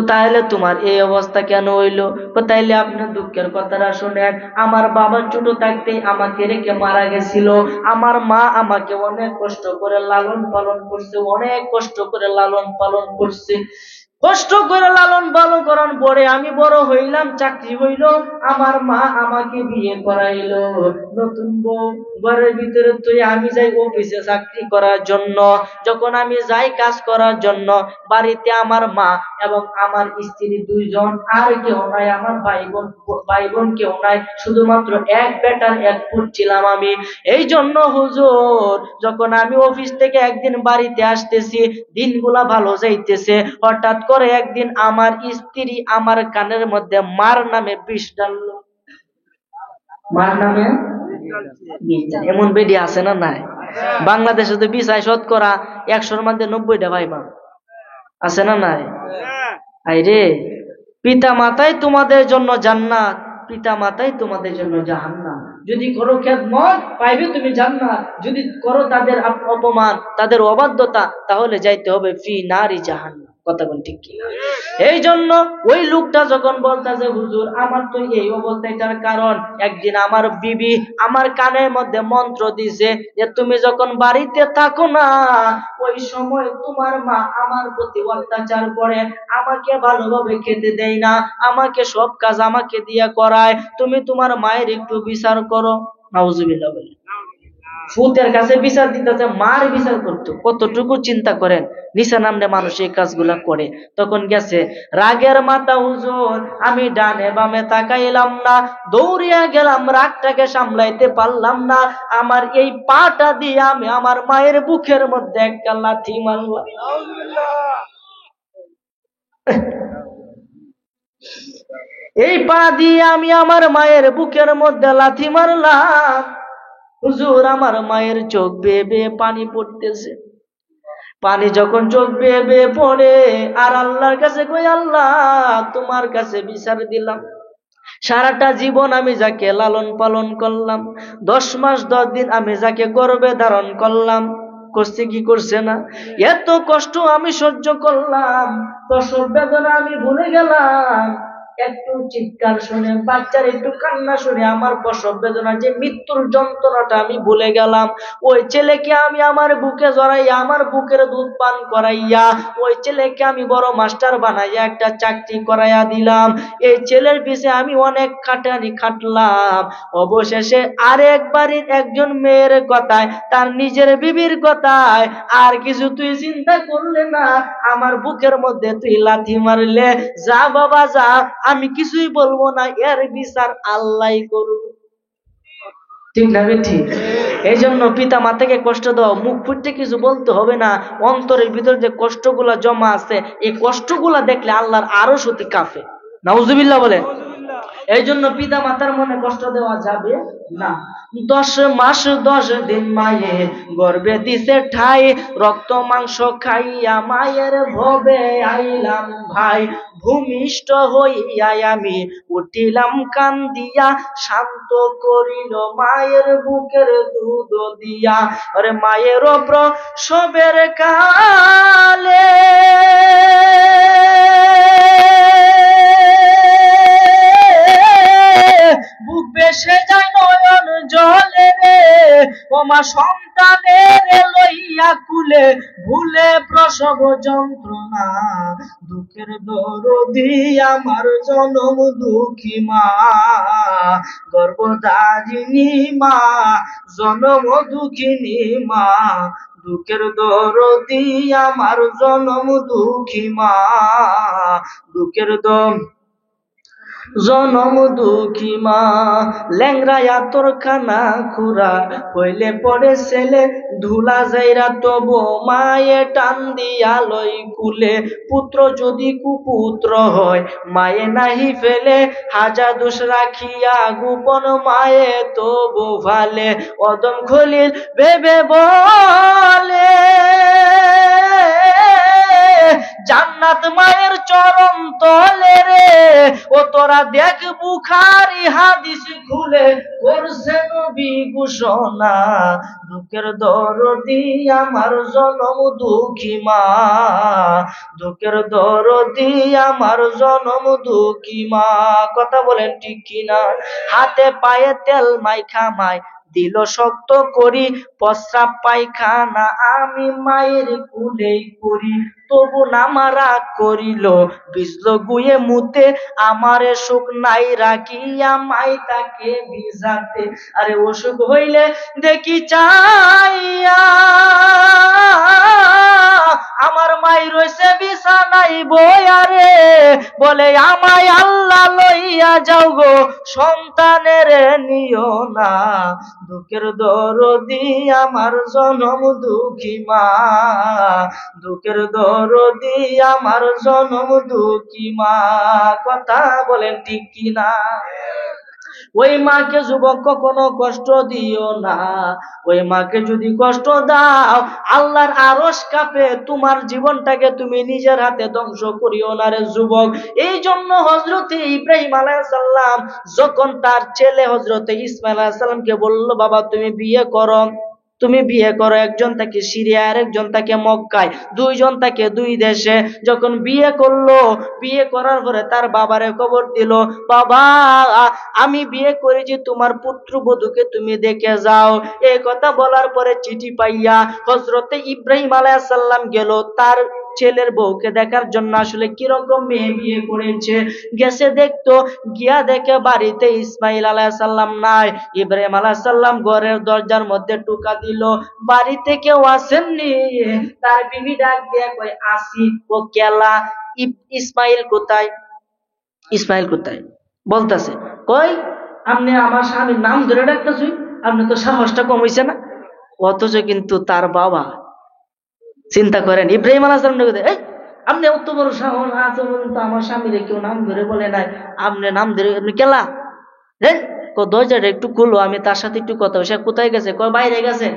তাইলে তোমার এই অবস্থা কেন হইলো? তাইলে আপনার দুঃখের কথাটা শুনেন, আমার বাবা ছোট থাকতে আমাকে রেখে মারা গেছিল। আমার মা আমাকে অনেক কষ্ট করে লালন পালন করছে, অনেক কষ্ট করে লালন পালন করছে। কষ্ট করে লালন পালন করার পরে আমি বড় হইলাম, চাকরি হইল, আমার মা আমাকে বিয়ে করাইলো। নতুন বউ ঘরের ভিতরে তুই, আমি যাই অফিসে চাকরি করার জন্য। যখন আমি যাই কাজ করার জন্য, বাড়িতে আমার মা এবং আমার স্ত্রী দুইজন, আর কেউ নাই, আমার ভাই বোন কেউ নাই, শুধুমাত্র এক বেটার এক পুত ছিলাম আমি। এই জন্য হুজুর, যখন আমি অফিস থেকে একদিন বাড়িতে আসতেছি, দিনগুলা ভালো যাইতেছে, হঠাৎ করে একদিন আমার স্ত্রী আমার কানের মধ্যে মার নামে বিষ ডাললো। মার নামে এমন বেডি আছে না নাই? বাংলাদেশে তো বিচায় শতকরা 100-র মধ্যে 90টা ভাই মা আছে না নাই? আইরে, পিতা মাতাই তোমাদের জন্য জান্নাত, পিতা মাতাই তোমাদের জন্য জাহান্নাম। যদি করো খেদমত পাইবে তুমি জান্নাত, যদি করো তাদের অপমান, তাদের অবাধ্যতা, তাহলে যাইতে হবে ফি নারি জাহান্নাম। কথা বল ঠিক কি? এই জন্য ওই লোকটা যখন বলতেছে, হুজুর আমার তো এই অবস্থা, এটার কারণ একদিন আমার বিবি আমার কানের মধ্যে মন্ত্র দিছে যে তুমি যখন বাড়িতে থাকো না, ওই সময় তোমার মা আমার প্রতি অত্যাচার করে, আমাকে ভালোভাবে খেতে দেয় না, আমাকে সব কাজ আমাকে দিয়ে করায়, তুমি তোমার মায়ের একটু বিচার করো। নাউজুবিল্লাহ বলে ফুতের কাছে বিচার দিতেছে, মার বিচার করতো। কতটুকু চিন্তা করেন, নিচা নামলে মানুষ এই কাজগুলা করে। তখন গেছে রাগের মাথা, হুজুর আমি ডানে বামে তাকাইলাম না, দৌড়িয়া গেলাম, রাগটাকে সামলাইতে পারলাম না, আমার এই পাটা দিয়ে আমি আমার মায়ের বুকের মধ্যে একটা লাথি মারলাম। এই পা দিয়ে আমি আমার মায়ের বুকের মধ্যে লাথি মারলাম। হুজুর আমার মায়ের চোখ বেয়ে বেয়ে পানি পড়তেছে। পানি যখন চোখ বেয়ে বেয়ে পড়ে, আর আল্লাহর কাছে কই, আল্লাহ তোমার কাছে বিচার দিলাম, সারাটা জীবন আমি যাকে লালন পালন করলাম, 10 মাস 10 দিন আমি যাকে গর্ভে ধারণ করলাম, করছে কি করছে না, এত কষ্ট আমি সহ্য করলাম, প্রসব বেদনা আমি ভুলে গেলাম, একটু চিৎকার শুনে, বাচ্চার একটু কান্না শুনে আমার প্রসব বেদনা, যে মৃত্যুর যন্ত্রণাটা আমি ভুলে গেলাম। ওই ছেলেকে আমি আমার বুকে জড়াইয়া, আমার বুকের দুধ পান করাইয়া, ওই ছেলেকে আমি বড় মাস্টার বানাইয়া একটা চাকরি করাইয়া দিলাম। এই ছেলের পিছে আমি অনেক খাটানি খাটলাম। অবশেষে আরেক বাড়ির একজন মেয়ের কথায়, তার নিজের বিবির কথায় আর কিছু তুই চিন্তা করলে না, আমার বুকের মধ্যে তুই লাথি মারলে, যা বাবা যা, আমি কিছুই বলবো না, এর বিচার আল্লাহই করবে। ঠিক না ঠিক? এই জন্য পিতা মাতাকে কষ্ট দাও, মুখ ফুটতে কিছু বলতে হবে না, অন্তরের ভিতরে যে কষ্টগুলা জমা আছে, এই কষ্টগুলা দেখলে আল্লাহর আরো সত্যি কাঁপে। নাউজুবিল্লাহ বলেন। এই জন্য পিতা মাতার মনে কষ্ট দেওয়া যাবে না। 10 মাস 10 দিন মায়ে গর্ভে দিছে ঠাই, রক্ত মাংস খাইয়া মায়ের ভবে আইলাম ভাই। ভূমিষ্ঠ হইয়া আমি উঠিলাম কান্দিয়া, শান্ত করিল মায়ের বুকের দুধ দিয়া। আরে মায়ের প্রসবের কালে বুক বেসে যায় নয়ন জলে রে, ওমা সন্তানের লইয়া কুলে ভুলে প্রসব যন্ত্রণা। দুঃখের দরদি আমার জনম দুঃখী মা, গর্ভধারিণী মা, জনম দুঃখিনী মা। দুঃখের দরদি আমার জনম দুঃখী মা, দুঃখের জনম দুঃখী মা। ল্যাংরায়া তোর খানা খুরা হইলে পড়ে ছেলে, ধুলা যাইরা তবু মায়ে টান দিয়া লই কুলে। পুত্র যদি কুপুত্র হয় মায়ে নাহি ফেলে, হাজার দোষ রাখিয়া গোপন মায়ে তবু ভালে। অদম খলিল ভেবে বলে জান্নাত মায়ের চরণ তলে রে, ও তোরা দেখ বুখারী হাদিস খুলে করছে নবী ঘোষণা। দুঃখের দরদি আমার জনম দুঃখী মা, দুঃখের দরদি আমার জনম দুঃখী মা। কথা বলেন ঠিক কিনা? হাতে পায়ে তেল মাইখা মাই দিল শক্ত করি, প্রস্রাব পায়খানা আমি মায়ের কুলেই করি। তবু নামারা করিল বিজল গুয়ে মুতে, আমারে সুখ নাই রাখিয়া মাই তাকে ভিজাতে। আরে অসুখ হইলে দেখি চাইয়া আমার মাই রয়েছে বিছানাই বয়ারে, বলে আমায় আল্লাহ লইয়া যাও গো সন্তানের নিও না। দুঃখের দরদি আমার জনম দুঃখী মা, দুঃখের দরদি আমার জনম দুঃখী মা। কথা বলেন ঠিক কিনা? ওই মাকে যুবক কখনো কষ্ট দিও না। ওই মাকে যদি কষ্ট দাও আল্লাহর আরশ কাঁপে। তোমার জীবনটাকে তুমি নিজের হাতে ধ্বংস করিও না রে যুবক। এই জন্য হযরতে ইব্রাহিম আলাইহিস সালাম যখন তার ছেলে হযরতে ইসমাঈল আলাইহিস সালামকে বলল, বাবা তুমি বিয়ে করো, তুমি বিয়ে করো। একজন থাকে সিরিয়া আর একজন থাকে মক্কায়, দুইজন থাকে দুই দেশে। যখন বিয়ে করলো, বিয়ে করার পরে তার বাবারে খবর দিল, বাবা আমি বিয়ে করেছি, তোমার পুত্রবধূকে তুমি দেখে যাও। এই কথা বলার পরে চিঠি পাইয়া হযরতে ইব্রাহিম আলাইহিস সালাম গেল তার ছেলের বউকে দেখার জন্য। আসলে কিরকম মেয়ে বিয়ে করেছে গেছে দেখতো, গিয়া দেখে বাড়িতে ইসমাঈল আলাইহিস সালাম নাই। ইব্রাহিম আলাইহিস সালাম ঘরের দরজার মধ্যে টোকা দিল, বাড়িতে কেউ আসেননি। তার বিবি ডাক দিয়ে কয় আসি। ও কেলা, ইসমাঈল কোথায়? ইসমাঈল কোথায় বলতাছে, কই আপনি আমার স্বামীর নাম ধরে ডাকতেছি, আপনি তো সাহসটা কম হইছে না? অথচ কিন্তু তার বাবা, চিন্তা করেন, ইব্রাহিম আলাইহিস সালাম ডাকে, এই আপনি অত বড় সাহস আছে পর্যন্ত আমার স্বামীরে কেউ নাম ধরে বলে নাই, আপনি নাম ধরে আপনি কেলা? হ্যাঁ, দরজাটা একটু খুলো, আমি তার সাথে একটু কথা। সে কোথায় গেছে? কয় বাইরে গেছে।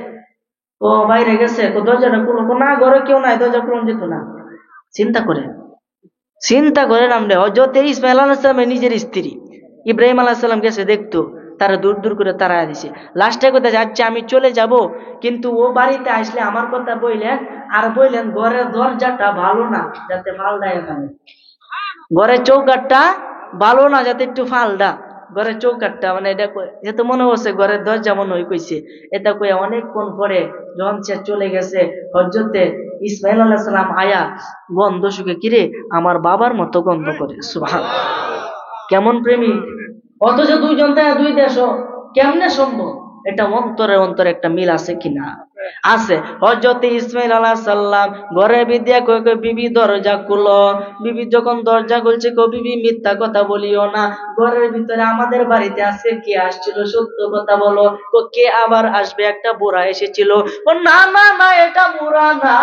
ও বাইরে গেছে, দরজাটা খুলো। না ঘরে কেউ নাই, দরজা খুলন যেত না। চিন্তা করেন, চিন্তা করেন। আমরা হযরতে ইসমাঈল আলাইহিস সালামের নিজের স্ত্রী, ইব্রাহিম আলাইহিস সালাম গেছে দেখতো, তারা দূর দূর করে তাড়ায় দিছে। লাস্টে কথা যাচ্ছে আমি চলে যাব, কিন্তু ও বাড়িতে আসলে আমার কথা বললেন, আর বললেন ঘরের দরজাটা ভালো না, যাতে ফালদা এখানে, ঘরের চৌকাঠটা ভালো না, যাতে একটু ফালদা ঘরের চৌকাঠটা। মানে এটা এত মনে হচ্ছে ঘরের দরজা মনে হয় কইছে। এটা কয়ে অনেকক্ষণ পরে যখন সে চলে গেছে, হযরতে ইসমাঈল আলাইহিস সালাম আয়া গন্ধ শুকে, কিরে আমার বাবার মতো গন্ধ করে। সুবহানাল্লাহ, কেমন প্রেমিক! অথচ দুইজন তাই দুই দেশ, কেমনে সম্ভব? এটা অন্তরে অন্তরে একটা মিল আছে কিনা? আছে। হযরত ইসমাইল আলাইহিস সালাম ঘরের ভিতরে কই কই বিবি দরজা খুলো। বিবি যখন দরজা খুলছে কই বিবি মিথ্যা কথা বলিও না, ঘরের ভিতরে আমাদের বাড়িতে আজকে কে আসছিল সত্য কথা বলো। তো কে আবার আসবে? একটা বুড়া এসেছিল। ও না না না, এটা বুড়া না,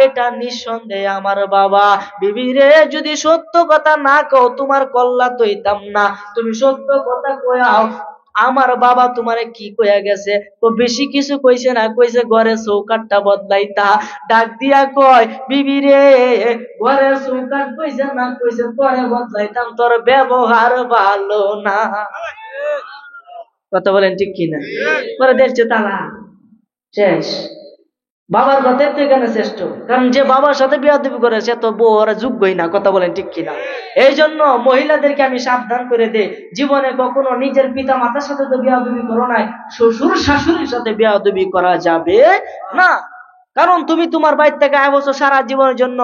এটা নিঃসন্দেহে আমার বাবা। বিবি রে, যদি সত্য কথা না কও তোমার কল্লা তৈতাম না, তুমি সত্য কথা কয়াও। আমার বাবা তোমারে কি কইয়া গেছে? তো বেশি কিছু কইছে না, কইছে ঘরে চৌকাটটা বদলাইতা। ডাক দিয়া কয় বিবি রে, ঘরে চৌকাট কইছে না, কইছে পরে বদলাইতাম, তোর ব্যবহার ভালো না। কথা বলেন ঠিক কিনা? পরে দেখছে তালা শেষ। বাবার কথাই তো এখানে শ্রেষ্ঠ, কারণ যে বাবার সাথে বিয়াদবি করে সে তো বউ ওরা যোগ্যই না। কথা বলেন ঠিক কিনা? এই জন্য মহিলাদেরকে আমি সাবধান করে দেই, জীবনে কখনো নিজের পিতা মাতার সাথে তো বিয়াদবি করো নাই, শ্বশুর শাশুড়ির সাথে বিয়াদবি করা যাবে না। কারণ তুমি তোমার বাড়ি থেকে 1 বছর সারা জীবনের জন্য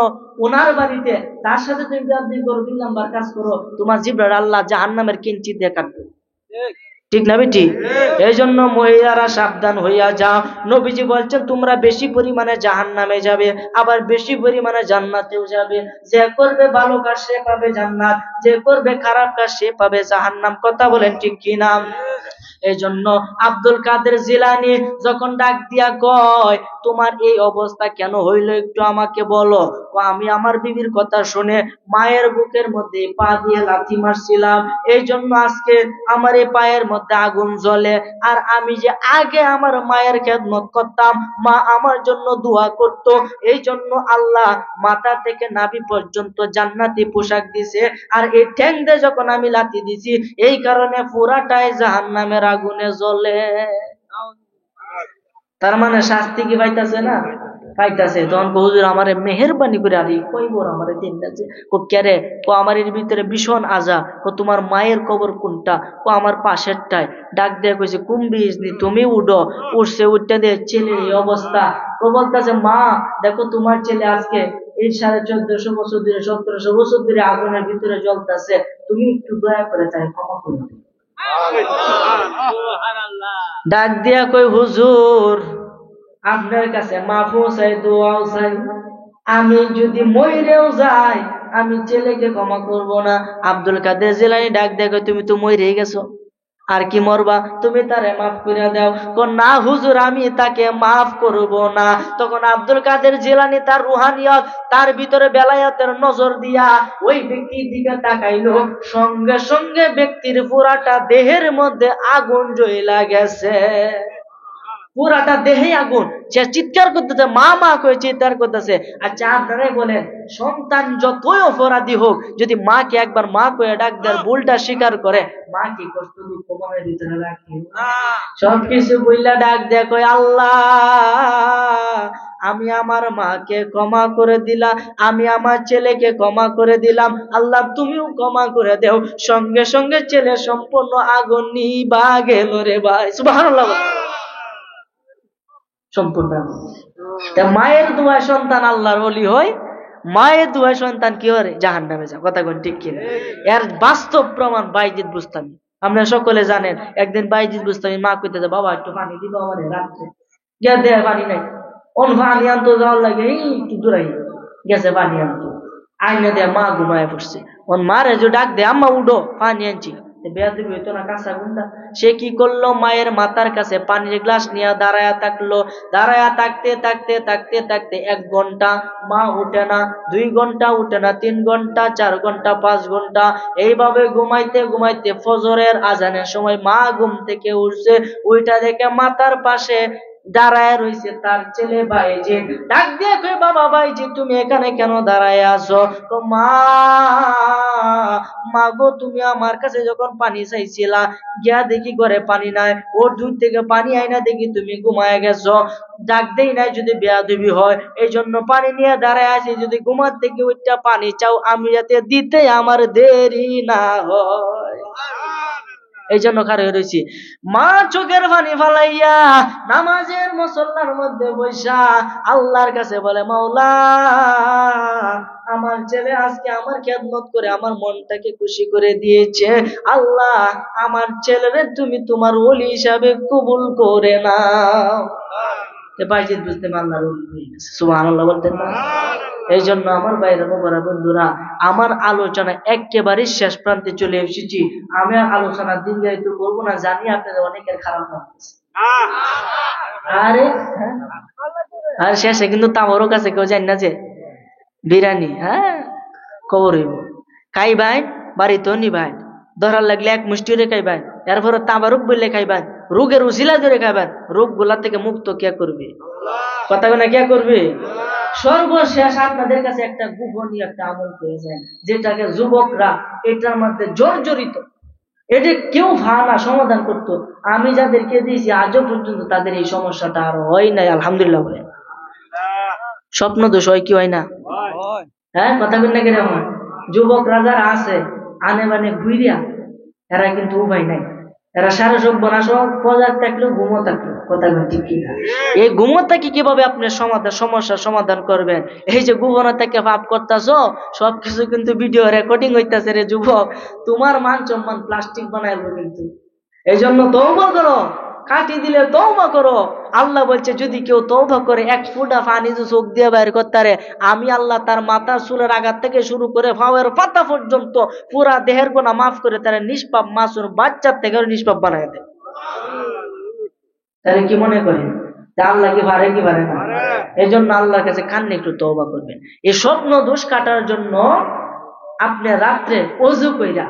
ওনার বাড়িতে, তার সাথে তুমি বিয়াদবি করো, 2 নাম্বার কাজ করো, তোমার জিহ্বার আল্লাহ জাহান্নামের কিঞ্চিত দিয়ে কাটবে। ঠিক না বেটি? এই জন্য মহিলারা সাবধান হইয়া যাও। নবীজি বলছেন তোমরা বেশি পরিমাণে জাহান্নামে যাবে, আবার বেশি পরিমাণে জান্নাতেও যাবে। যে করবে ভালো কাজ সে পাবে জান্নাত, যে করবে খারাপ কাজ সে পাবে জাহান্নাম। কথা বলেন ঠিক কিনা? এই জন্য আব্দুল কাদের জিলানী যখন ডাক দিয়া কয় তোমার এই অবস্থা কেন হইল একটু আমাকে বলো। আমি আমার বিবির কথা শুনে মায়ের বুকের মধ্যে পা দিয়ে লাথি মারছিলাম, এই জন্য আজকে আমার এই পায়ের মধ্যে আগুন জ্বলে। আর আমি যে আগে আমার মায়ের খেদমত করতাম, মা আমার জন্য দোয়া করত, এই জন্য আল্লাহ মাথা থেকে নাভি পর্যন্ত জান্নাতি পোশাক দিছে। আর এই ঠ্যাং দিয়ে যখন আমি লাথি দিছি, এই কারণে পুরাটাই জাহান্নামের আগুনে জ্বলে। তার মানে শাস্তি কি পাইতাছে না? পাইতাছে। তখন হুজুর আমারে মেহেরবানি করে আদি কইবর আমারে দিনটাছে কো কেরে কো আমার এর ভিতরে ভীষণ আজা, কো তোমার মায়ের কবর কোনটা? কো আমার পাশেরটায়। ডাক দিয়ে কইছে কুম্বিজনি তুমি উঠো। উঠছে, উঠতে দিয়ে ছেলের এই অবস্থা। ও বলতেছে মা দেখো তোমার ছেলে আজকে এই 1450 বছর ধরে 1700 বছর ধরে আগুনের ভিতরে জ্বলতেছে, তুমি একটু দয়া করে তাই ক্ষমা করে দিও। ডাক দিয়া কই হুজুর আপনার কাছে মাফও চাই, দোয়াও চাই, আমি যদি মইরেও যাই আমি ছেলেকে ক্ষমা করব না। আব্দুল কাদের জিলানী ডাক দিয়া কই তুমি তো মইরেই গেছো, আর কি মরবা, তুমি তারে মাফ করে দাও। না হুজুর আমি তাকে মাফ করব না। তখন আব্দুল কাদের জিলানী তার রুহানিয়ত, তার ভিতরে বেলায়েতের নজর দিয়া ওই ব্যক্তির দিকে তাকাইলো, সঙ্গে সঙ্গে ব্যক্তির পুরাটা দেহের মধ্যে আগুন জ্বলা গেছে। পুরাটা দেহে আগুন। সে চিৎকার করতেছে, মা মা করে চিৎকার করতেছে। আচ্ছা আপনারাই বলেন, সন্তান যতই অপরাধী হোক, যদি মাকে একবার মা করে ডাক দেয়, ভুলটা স্বীকার করে, মা কি কষ্ট দুঃখ মনের ভিতরে রাখে? সবকিছু বইলা ডাক দেয় কই আল্লাহ আমি আমার মাকে ক্ষমা করে দিলাম, আমি আমার ছেলেকে ক্ষমা করে দিলাম, আল্লাহ তুমিও ক্ষমা করে দেও। সঙ্গে সঙ্গে ছেলে সম্পূর্ণ আগুন নিভা গেল রে ভাই। সুবহানাল্লাহ। সম্পূর্ণ মায়ের দোয়া সন্তান আল্লাহর ওলি হয়, মায়ের দোয়া সন্তান কি হয়? জাহান্নামে যায়। কথা কোন ঠিক কিনা? এর বাস্তব প্রমাণ বাইজিদ বুস্তামি। আপনারা সকলে জানেন, একদিন বাইজিদ বুস্তামি মা কইতেছে বাবা একটু পানি দিবা আমাদের রাত্রে। গিয়া দেয় পানি নাই, অন পানি আনতো যাওয়ার লাগে একটু দূরাই গেছে পানি আনতো, আইনে দেয় মা ঘুমায় পড়ছে। ওন মারে যে ডাক দে আম্মা উঠো পানি আনছি, বেয়াদবি হইতো না কাঁচা গুন্ডা। সে কি করলো, মায়ের মাথার কাছে পানির গ্লাস নিয়ে দাঁড়ায়া থাকলো। দাঁড়ায়া থাকতে থাকতে থাকতে থাকতে 1 ঘন্টা মা উঠে না, 2 ঘন্টা উঠে না, 3 ঘন্টা, 4 ঘন্টা, 5 ঘন্টা, এইভাবে ঘুমাইতে ঘুমাইতে ফজরের আজানের সময় মা ঘুম থেকে উঠছে। ওইটা দেখে মাথার পাশে দাঁড়ায় রয়েছে তার ছেলে ভাইজি। ডাক দিয়ে কই বাবা ভাইজি তুমি এখানে কেন দাঁড়ায় আছো? মা মা গো তুমি আমার কাছে যখন পানি চাইছিলা, গিয়া দেখি ঘরে পানি নাই, ওর দূর থেকে পানি আইনা দেখি তুমি ঘুমায় গেছো। ডাক দেই নাই যদি বেয়াদবি হয়, এই জন্য পানি নিয়ে দাঁড়ায় আছি, যদি ঘুমার থেকে ওইটা পানি চাও আমি যাতে দিতে আমার দেরি না হয়। এই জন্য খাড়া রয়েছি। মা চোখের পানি ফালাইয়া নামাজের মুসল্লার মধ্যে বৈশা আল্লাহর কাছে বলে মাওলা আমার ছেলে আজকে আমার খেদমত করে আমার মনটাকে খুশি করে দিয়েছে। আল্লাহ আমার ছেলেরে তুমি তোমার ওলি হিসাবে কবুল করে নাও। বাইজিদ বুঝতে আল্লাহর ওলি হয়ে গেছে। সুবহানাল্লাহ বলতেন না? এই জন্য আমার ভাইরা বাবারা বন্ধুরা, আমার আলোচনা একেবারে শেষ প্রান্তে চলে এসেছি। আমি আর আলোচনা দীর্ঘায়িত করবো না, জানি আপনাদের অনেকের খারাপ লাগতেছে। আরে আর শেষে কিন্তু তামারও কাছে কেউ জানি না যে বিরিয়ানি কবর হইব খাইবেন, বাড়িতেও নিবেন, ধরার লাগলে এক মুষ্টি রে খাইবেন, এরপরে তাবারুক বললে খাইবেন, রোগের উসিলা ধরে খাইবেন। রোগ গুলা থেকে মুক্ত কে করবে? কথা না কে করবে? সর্বশেষ আপনাদের কাছে একটা গোপনীয় একটা আমল হয়ে যায়, যেটাকে যুবকরা এটার মধ্যে জর্জরিত, এটা কেউ ভাড়া সমাধান করতো। আমি যাদেরকে দিয়েছি আজও পর্যন্ত তাদের এই সমস্যাটা আর হয় নাই, আলহামদুলিল্লাহ বলে। স্বপ্ন দোষ হয় কি হয় না? কথা বল না কেন? যুবকরা যারা আছে আনে বানে ঘুরিয়া, এরা কিন্তু উপায় নাই। এরা সারা সব বনাস পজার থাকলেও ঘুমো থাকলো। কথা বল ঠিক কিনা? এই ঘুমো থাকি কিভাবে আপনি সমস্যার সমাধান করবেন? এই যে ঘুমোনা থেকে পাপ করতেছ, সবকিছু কিন্তু ভিডিও রেকর্ডিং হইতেছে রে যুবক। তোমার মান সম্মান প্লাস্টিক বানাইলো কিন্তু। এই জন্য তওবা করো, কাটি দিলে তওবা করো। আল্লাহ বলছে যদি কেউ তওবা করে এক ফুটা পানি চোখ দিয়ে বাইর করতে, আমি আল্লাহ তার মাথার চুলের আঘাত থেকে শুরু করে পায়ের পাতা পর্যন্ত পুরা দেহের গুনাহ মাফ করে তারা নিষ্পাপ মাসুম বাচ্চার থেকে নিষ্পাপ বানায় দেয়। তাহলে কি মনে করেন আল্লাহ কি পারে কি পারে না? এই জন্য আল্লাহর কাছে কান্নে একটু তওবা করবেন। এই স্বপ্ন দোষ কাটার জন্য আপনি রাত্রে ওযু কইরা,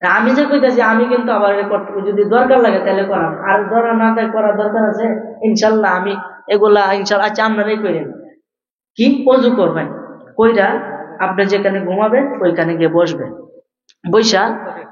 আমি যে কইতাছি আমি কিন্তু আবার করতে, যদি দরকার লাগে তাহলে করাম, আর ধরা না থাকে করার দরকার আছে ইনশাল্লাহ আমি এগুলা ইনশাল্লাহ। আচ্ছা আপনারাই করেন কি? ওযু করবেন, কইরা আপনি যেখানে ঘুমাবেন ওইখানে গিয়ে বসবেন। বৈশা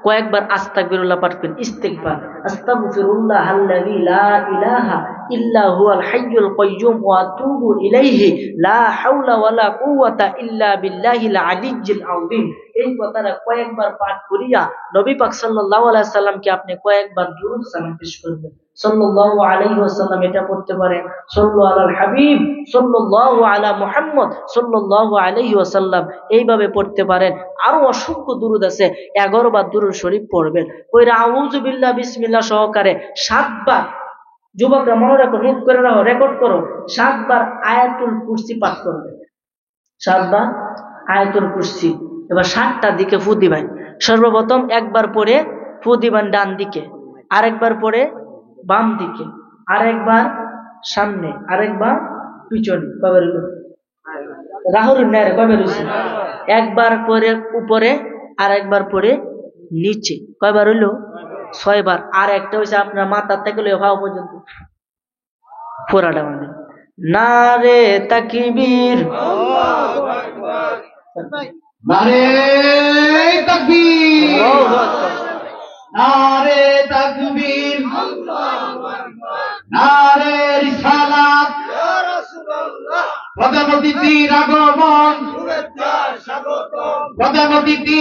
কয়েকবার আস্তাগফিরুল্লাহ পাঠ করেন, ইস্তিগফার, আস্তাগফিরুল্লাহাল্লাযী লা ইলাহা ইল্লা হুয়াল হাইয়ুল কাইয়্যুম ওয়া আতুবু ইলাইহি লা হাওলা ওয়ালা কুওয়াতা ইল্লা বিল্লাহিল আলিয়্যিল আযীম। এই কথাটা কয়েকবার পাঠ করিয়া নবী পাক সাল্লাল্লাহু আলাইহি সাল্লামকে আপনি কয়েকবার দুরূদ সালাম পেশ করবেন। সাল্লাল্লাহু আলাইহি ওয়াসাল্লাম এটা পড়তে পারেন, সাল্লু আলাল হাবিব সাল্লাল্লাহু আলা মুহাম্মদ সাল্লাল্লাহু আলাইহি ওয়াসাল্লাম, এইভাবে পড়তে পারেন। আরো অসংখ্য দুরূদ আছে, 11 বার দুরূদ শরীফ পড়বেন। কইরা আউযু বিল্লাহ বিসমিল্লাহ সহকারে 7 বার, যুবকরা মনে রাখো, নোট করে রাখো, রেকর্ড করো, 7 বার আয়াতুল কুরসি পাঠ করবে। 7 বার আয়াতুল কুরসি। এবার 7টা দিকে ফু দিবেন। সর্বপ্রথম একবার পরে ফু দিবেন ডান দিকে, আরেকবার পরে বাম দিকে, আরেকবার সামনে, আরেকবার পিছনে। কবে রইল? রাহুল নেয় কবে রয়েছে? একবার পরে উপরে, আরেকবার পরে নিচে। কয়বার হইল? 6 বার। আর একটা হয়েছে আপনার মাথার থেকে লয়ে ভাও পর্যন্ত ফোরাটা মানে নারে তাকবীর, নারে তাকবীর, নারে তাকবীর, নারে রিসালাত, প্রধান অতিথির আগমন, প্রধান অতিথি